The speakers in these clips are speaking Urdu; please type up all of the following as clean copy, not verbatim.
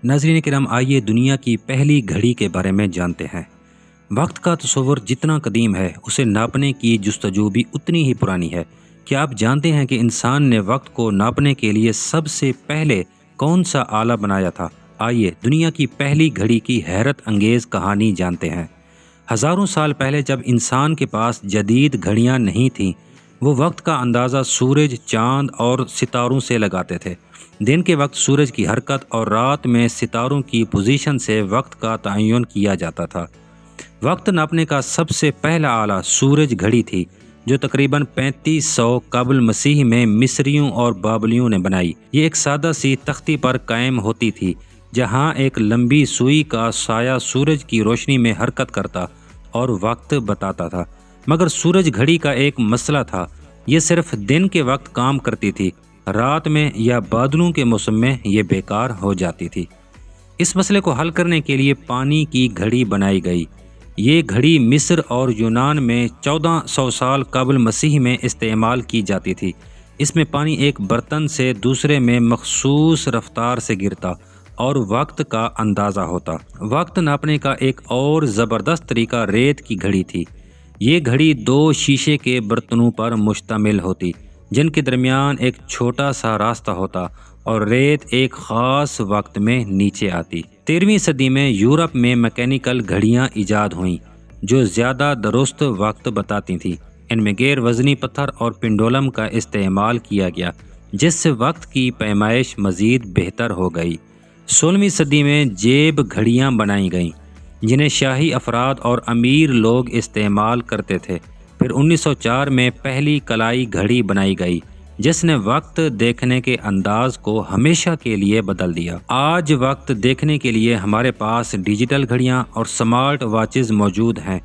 ناظرین کرام، آئیے دنیا کی پہلی گھڑی کے بارے میں جانتے ہیں۔ وقت کا تصور جتنا قدیم ہے، اسے ناپنے کی جستجو بھی اتنی ہی پرانی ہے۔ کیا آپ جانتے ہیں کہ انسان نے وقت کو ناپنے کے لیے سب سے پہلے کون سا آلہ بنایا تھا؟ آئیے دنیا کی پہلی گھڑی کی حیرت انگیز کہانی جانتے ہیں۔ ہزاروں سال پہلے جب انسان کے پاس جدید گھڑیاں نہیں تھیں، وہ وقت کا اندازہ سورج، چاند اور ستاروں سے لگاتے تھے۔ دن کے وقت سورج کی حرکت اور رات میں ستاروں کی پوزیشن سے وقت کا تعین کیا جاتا تھا۔ وقت ناپنے کا سب سے پہلا آلہ سورج گھڑی تھی، جو تقریباً 3500 قبل مسیح میں مصریوں اور بابلیوں نے بنائی۔ یہ ایک سادہ سی تختی پر قائم ہوتی تھی، جہاں ایک لمبی سوئی کا سایہ سورج کی روشنی میں حرکت کرتا اور وقت بتاتا تھا۔ مگر سورج گھڑی کا ایک مسئلہ تھا، یہ صرف دن کے وقت کام کرتی تھی، رات میں یا بادلوں کے موسم میں یہ بیکار ہو جاتی تھی۔ اس مسئلے کو حل کرنے کے لیے پانی کی گھڑی بنائی گئی۔ یہ گھڑی مصر اور یونان میں 1400 سال قبل مسیح میں استعمال کی جاتی تھی۔ اس میں پانی ایک برتن سے دوسرے میں مخصوص رفتار سے گرتا اور وقت کا اندازہ ہوتا۔ وقت ناپنے کا ایک اور زبردست طریقہ ریت کی گھڑی تھی۔ یہ گھڑی 2 شیشے کے برتنوں پر مشتمل ہوتی، جن کے درمیان ایک چھوٹا سا راستہ ہوتا اور ریت ایک خاص وقت میں نیچے آتی۔ 13ویں صدی میں یورپ میں میکینیکل گھڑیاں ایجاد ہوئیں، جو زیادہ درست وقت بتاتی تھیں۔ ان میں غیر وزنی پتھر اور پنڈولم کا استعمال کیا گیا، جس سے وقت کی پیمائش مزید بہتر ہو گئی۔ 16ویں صدی میں جیب گھڑیاں بنائی گئیں، جنہیں شاہی افراد اور امیر لوگ استعمال کرتے تھے۔ پھر 1904 میں پہلی کلائی گھڑی بنائی گئی، جس نے وقت دیکھنے کے انداز کو ہمیشہ کے لیے بدل دیا۔ آج وقت دیکھنے کے لیے ہمارے پاس ڈیجیٹل گھڑیاں اور سمارٹ واچز موجود ہیں،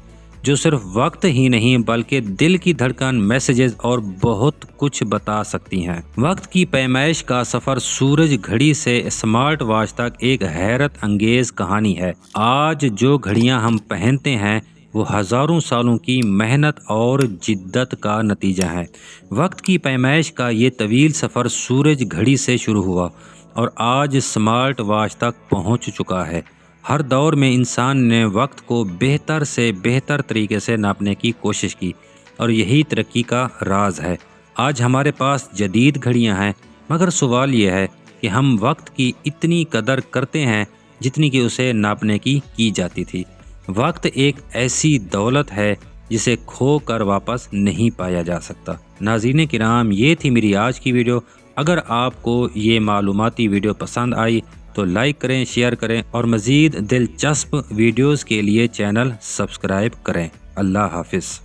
جو صرف وقت ہی نہیں بلکہ دل کی دھڑکن، میسیجز اور بہت کچھ بتا سکتی ہیں۔ وقت کی پیمائش کا سفر سورج گھڑی سے سمارٹ واچ تک ایک حیرت انگیز کہانی ہے۔ آج جو گھڑیاں ہم پہنتے ہیں، وہ ہزاروں سالوں کی محنت اور جدت کا نتیجہ ہے۔ وقت کی پیمائش کا یہ طویل سفر سورج گھڑی سے شروع ہوا اور آج سمارٹ واچ تک پہنچ چکا ہے۔ ہر دور میں انسان نے وقت کو بہتر سے بہتر طریقے سے ناپنے کی کوشش کی، اور یہی ترقی کا راز ہے۔ آج ہمارے پاس جدید گھڑیاں ہیں، مگر سوال یہ ہے کہ ہم وقت کی اتنی قدر کرتے ہیں جتنی کہ اسے ناپنے کی جاتی تھی۔ وقت ایک ایسی دولت ہے جسے کھو کر واپس نہیں پایا جا سکتا۔ ناظرین کرام، یہ تھی میری آج کی ویڈیو۔ اگر آپ کو یہ معلوماتی ویڈیو پسند آئی تو لائک کریں، شیئر کریں اور مزید دلچسپ ویڈیوز کے لیے چینل سبسکرائب کریں۔ اللہ حافظ۔